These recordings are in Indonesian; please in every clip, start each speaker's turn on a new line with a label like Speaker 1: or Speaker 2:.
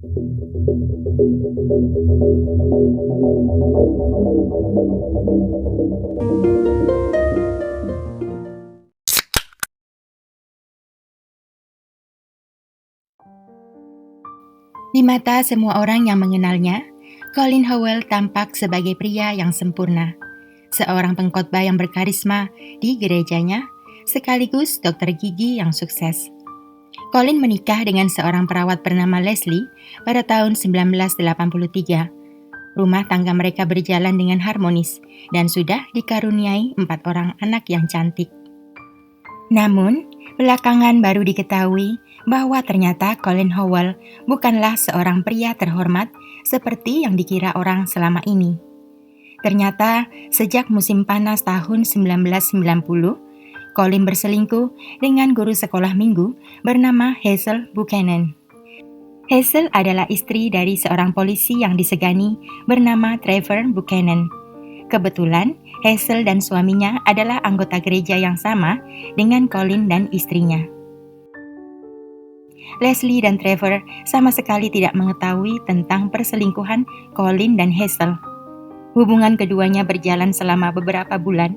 Speaker 1: Di mata semua orang yang mengenalnya, Colin Howell tampak sebagai pria yang sempurna, seorang pengkhotbah yang berkarisma di gerejanya, sekaligus dokter gigi yang sukses. Colin menikah dengan seorang perawat bernama Leslie pada tahun 1983. Rumah tangga mereka berjalan dengan harmonis dan sudah dikaruniai 4 orang anak yang cantik. Namun, belakangan baru diketahui bahwa ternyata Colin Howell bukanlah seorang pria terhormat seperti yang dikira orang selama ini. Ternyata, sejak musim panas tahun 1990, Colin berselingkuh dengan guru sekolah minggu bernama Hazel Buchanan. Hazel adalah istri dari seorang polisi yang disegani bernama Trevor Buchanan. Kebetulan, Hazel dan suaminya adalah anggota gereja yang sama dengan Colin dan istrinya. Leslie dan Trevor sama sekali tidak mengetahui tentang perselingkuhan Colin dan Hazel. Hubungan keduanya berjalan selama beberapa bulan,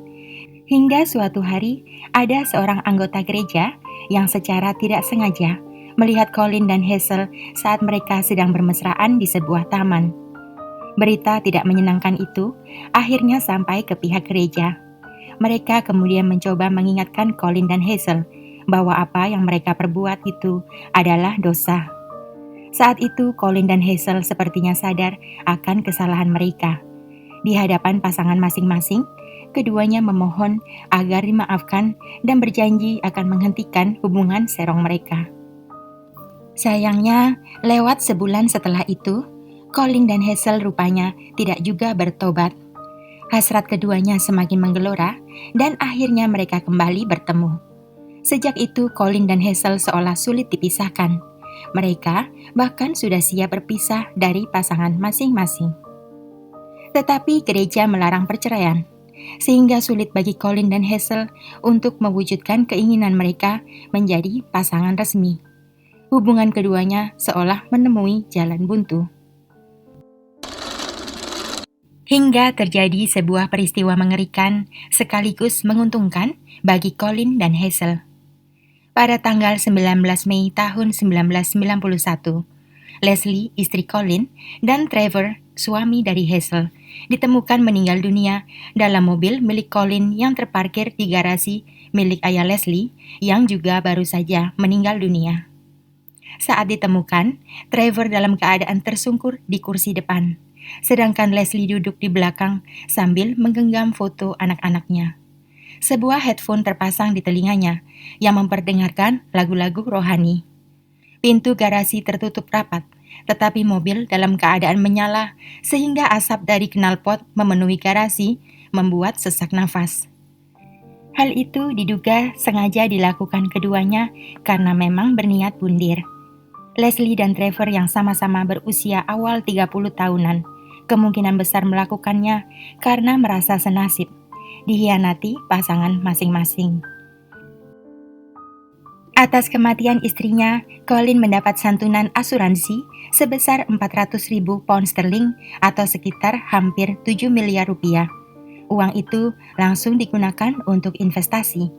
Speaker 1: hingga suatu hari ada seorang anggota gereja yang secara tidak sengaja melihat Colin dan Hazel saat mereka sedang bermesraan di sebuah taman. Berita tidak menyenangkan itu akhirnya sampai ke pihak gereja. Mereka kemudian mencoba mengingatkan Colin dan Hazel bahwa apa yang mereka perbuat itu adalah dosa. Saat itu Colin dan Hazel sepertinya sadar akan kesalahan mereka. Di hadapan pasangan masing-masing, keduanya memohon agar dimaafkan dan berjanji akan menghentikan hubungan serong mereka. Sayangnya, lewat sebulan setelah itu, Colin dan Hazel rupanya tidak juga bertobat. Hasrat keduanya semakin menggelora dan akhirnya mereka kembali bertemu. Sejak itu Colin dan Hazel seolah sulit dipisahkan. Mereka bahkan sudah siap berpisah dari pasangan masing-masing. Tetapi gereja melarang perceraian, sehingga sulit bagi Colin dan Hazel untuk mewujudkan keinginan mereka menjadi pasangan resmi. Hubungan keduanya seolah menemui jalan buntu. Hingga terjadi sebuah peristiwa mengerikan sekaligus menguntungkan bagi Colin dan Hazel. Pada tanggal 19 Mei tahun 1991, Leslie, istri Colin, dan Trevor, suami dari Hazel, ditemukan meninggal dunia dalam mobil milik Colin yang terparkir di garasi milik ayah Leslie yang juga baru saja meninggal dunia. Saat ditemukan, Trevor dalam keadaan tersungkur di kursi depan, sedangkan Leslie duduk di belakang sambil menggenggam foto anak-anaknya. Sebuah headphone terpasang di telinganya yang memperdengarkan lagu-lagu rohani. Pintu garasi tertutup rapat, tetapi mobil dalam keadaan menyala sehingga asap dari knalpot memenuhi garasi membuat sesak nafas. Hal itu diduga sengaja dilakukan keduanya karena memang berniat bundir. Leslie dan Trevor yang sama-sama berusia awal 30 tahunan, kemungkinan besar melakukannya karena merasa senasib, dihianati pasangan masing-masing. Atas kematian istrinya, Colin mendapat santunan asuransi sebesar 400.000 pound sterling atau sekitar hampir 7 miliar rupiah. Uang itu langsung digunakan untuk investasi.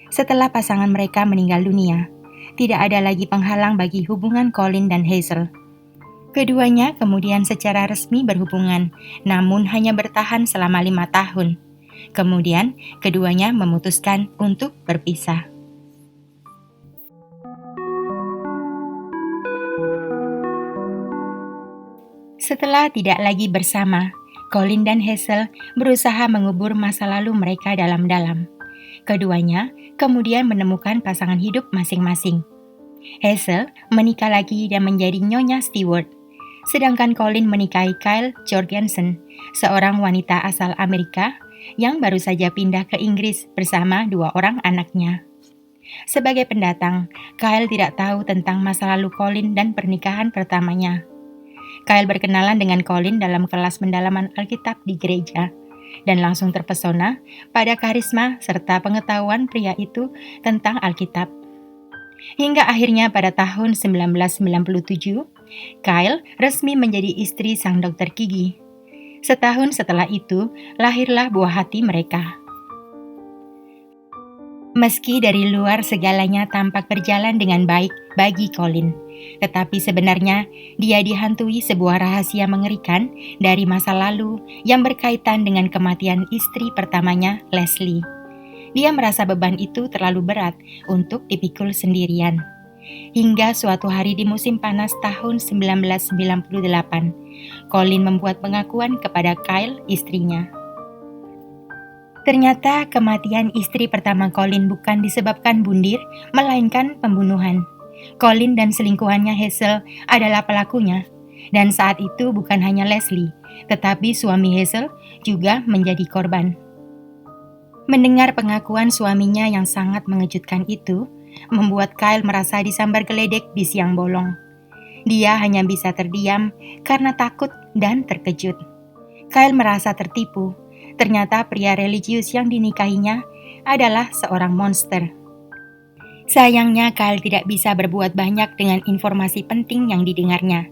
Speaker 1: Setelah pasangan mereka meninggal dunia, tidak ada lagi penghalang bagi hubungan Colin dan Hazel. Keduanya kemudian secara resmi berhubungan, namun hanya bertahan selama 5 tahun. Kemudian, keduanya memutuskan untuk berpisah. Setelah tidak lagi bersama, Colin dan Hazel berusaha mengubur masa lalu mereka dalam-dalam. Keduanya kemudian menemukan pasangan hidup masing-masing. Hazel menikah lagi dan menjadi Nyonya Stewart, sedangkan Colin menikahi Kyle Jorgensen, seorang wanita asal Amerika yang baru saja pindah ke Inggris bersama 2 orang anaknya. Sebagai pendatang, Kyle tidak tahu tentang masa lalu Colin dan pernikahan pertamanya. Kyle berkenalan dengan Colin dalam kelas pendalaman Alkitab di gereja dan langsung terpesona pada karisma serta pengetahuan pria itu tentang Alkitab. Hingga akhirnya pada tahun 1997, Kyle resmi menjadi istri sang dokter gigi. Setahun setelah itu, lahirlah buah hati mereka. Meski dari luar segalanya tampak berjalan dengan baik bagi Colin, tetapi sebenarnya dia dihantui sebuah rahasia mengerikan dari masa lalu yang berkaitan dengan kematian istri pertamanya, Leslie. Dia merasa beban itu terlalu berat untuk dipikul sendirian. Hingga suatu hari di musim panas tahun 1998, Colin membuat pengakuan kepada Kyle, istrinya. Ternyata kematian istri pertama Colin bukan disebabkan bundir, melainkan pembunuhan. Colin dan selingkuhannya Hazel adalah pelakunya. Dan saat itu bukan hanya Leslie, tetapi suami Hazel juga menjadi korban. Mendengar pengakuan suaminya yang sangat mengejutkan itu, membuat Kyle merasa disambar geledek di siang bolong. Dia hanya bisa terdiam karena takut dan terkejut. Kyle merasa tertipu. Ternyata pria religius yang dinikahinya adalah seorang monster. Sayangnya Kyle tidak bisa berbuat banyak dengan informasi penting yang didengarnya.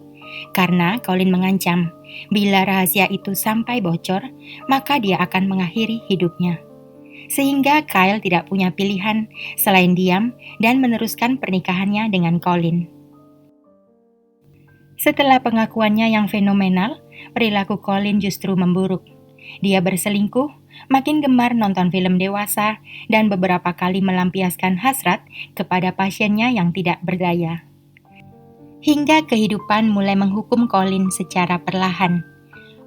Speaker 1: Karena Colin mengancam, bila rahasia itu sampai bocor, maka dia akan mengakhiri hidupnya. Sehingga Kyle tidak punya pilihan selain diam dan meneruskan pernikahannya dengan Colin. Setelah pengakuannya yang fenomenal, perilaku Colin justru memburuk. Dia berselingkuh, makin gemar nonton film dewasa, dan beberapa kali melampiaskan hasrat kepada pasiennya yang tidak berdaya. Hingga kehidupan mulai menghukum Colin secara perlahan.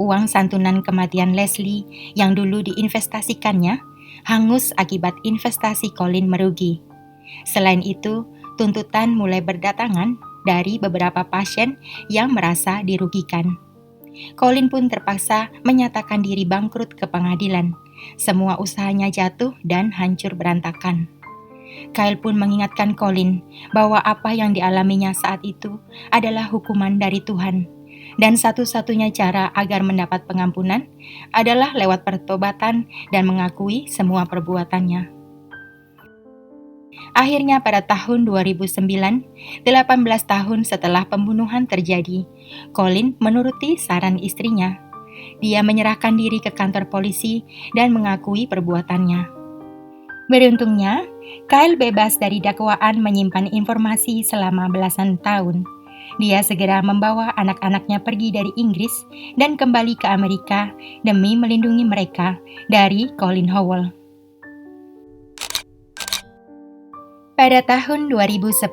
Speaker 1: Uang santunan kematian Leslie yang dulu diinvestasikannya, hangus akibat investasi Colin merugi. Selain itu, tuntutan mulai berdatangan dari beberapa pasien yang merasa dirugikan. Colin pun terpaksa menyatakan diri bangkrut ke pengadilan. Semua usahanya jatuh dan hancur berantakan. Kyle pun mengingatkan Colin bahwa apa yang dialaminya saat itu adalah hukuman dari Tuhan. Dan satu-satunya cara agar mendapat pengampunan adalah lewat pertobatan dan mengakui semua perbuatannya. Akhirnya pada tahun 2009, 18 tahun setelah pembunuhan terjadi, Colin menuruti saran istrinya. Dia menyerahkan diri ke kantor polisi dan mengakui perbuatannya. Beruntungnya, Kyle bebas dari dakwaan menyimpan informasi selama belasan tahun. Dia segera membawa anak-anaknya pergi dari Inggris dan kembali ke Amerika demi melindungi mereka dari Colin Howell. Pada tahun 2010,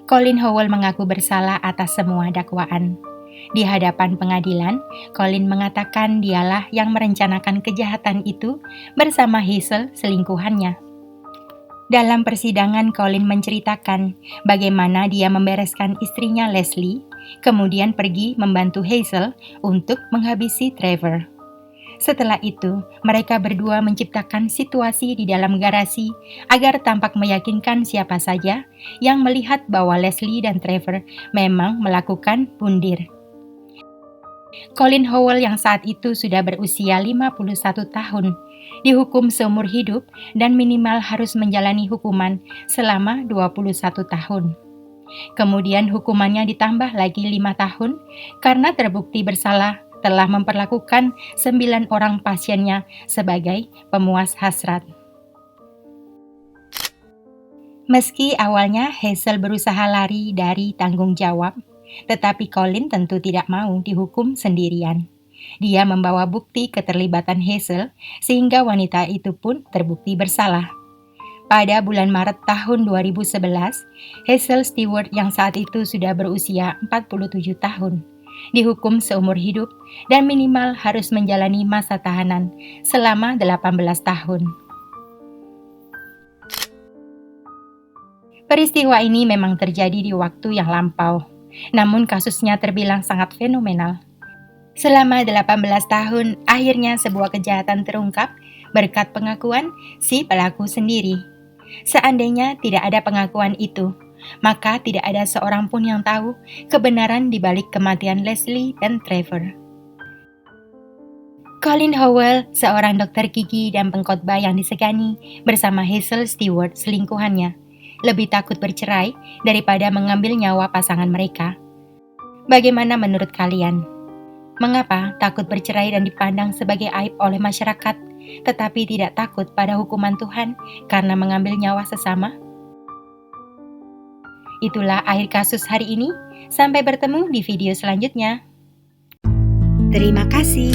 Speaker 1: Colin Howell mengaku bersalah atas semua dakwaan. Di hadapan pengadilan, Colin mengatakan dialah yang merencanakan kejahatan itu bersama Hazel, selingkuhannya. Dalam persidangan, Colin menceritakan bagaimana dia membereskan istrinya Leslie, kemudian pergi membantu Hazel untuk menghabisi Trevor. Setelah itu, mereka berdua menciptakan situasi di dalam garasi agar tampak meyakinkan siapa saja yang melihat bahwa Leslie dan Trevor memang melakukan bundir. Colin Howell yang saat itu sudah berusia 51 tahun, dihukum seumur hidup dan minimal harus menjalani hukuman selama 21 tahun. Kemudian hukumannya ditambah lagi 5 tahun karena terbukti bersalah telah memperlakukan 9 orang pasiennya sebagai pemuas hasrat. Meski awalnya Hazel berusaha lari dari tanggung jawab, tetapi Colin tentu tidak mau dihukum sendirian. Dia membawa bukti keterlibatan Hazel sehingga wanita itu pun terbukti bersalah. Pada bulan Maret tahun 2011, Hazel Stewart yang saat itu sudah berusia 47 tahun dihukum seumur hidup dan minimal harus menjalani masa tahanan selama 18 tahun. Peristiwa ini memang terjadi di waktu yang lampau, namun kasusnya terbilang sangat fenomenal. Selama 18 tahun, akhirnya sebuah kejahatan terungkap berkat pengakuan si pelaku sendiri. Seandainya tidak ada pengakuan itu, maka tidak ada seorang pun yang tahu kebenaran di balik kematian Leslie dan Trevor. Colin Howell, seorang dokter gigi dan pengkhotbah yang disegani bersama Hazel Stewart, selingkuhannya, lebih takut bercerai daripada mengambil nyawa pasangan mereka. Bagaimana menurut kalian? Mengapa takut bercerai dan dipandang sebagai aib oleh masyarakat, tetapi tidak takut pada hukuman Tuhan karena mengambil nyawa sesama? Itulah akhir kasus hari ini. Sampai bertemu di video selanjutnya. Terima kasih.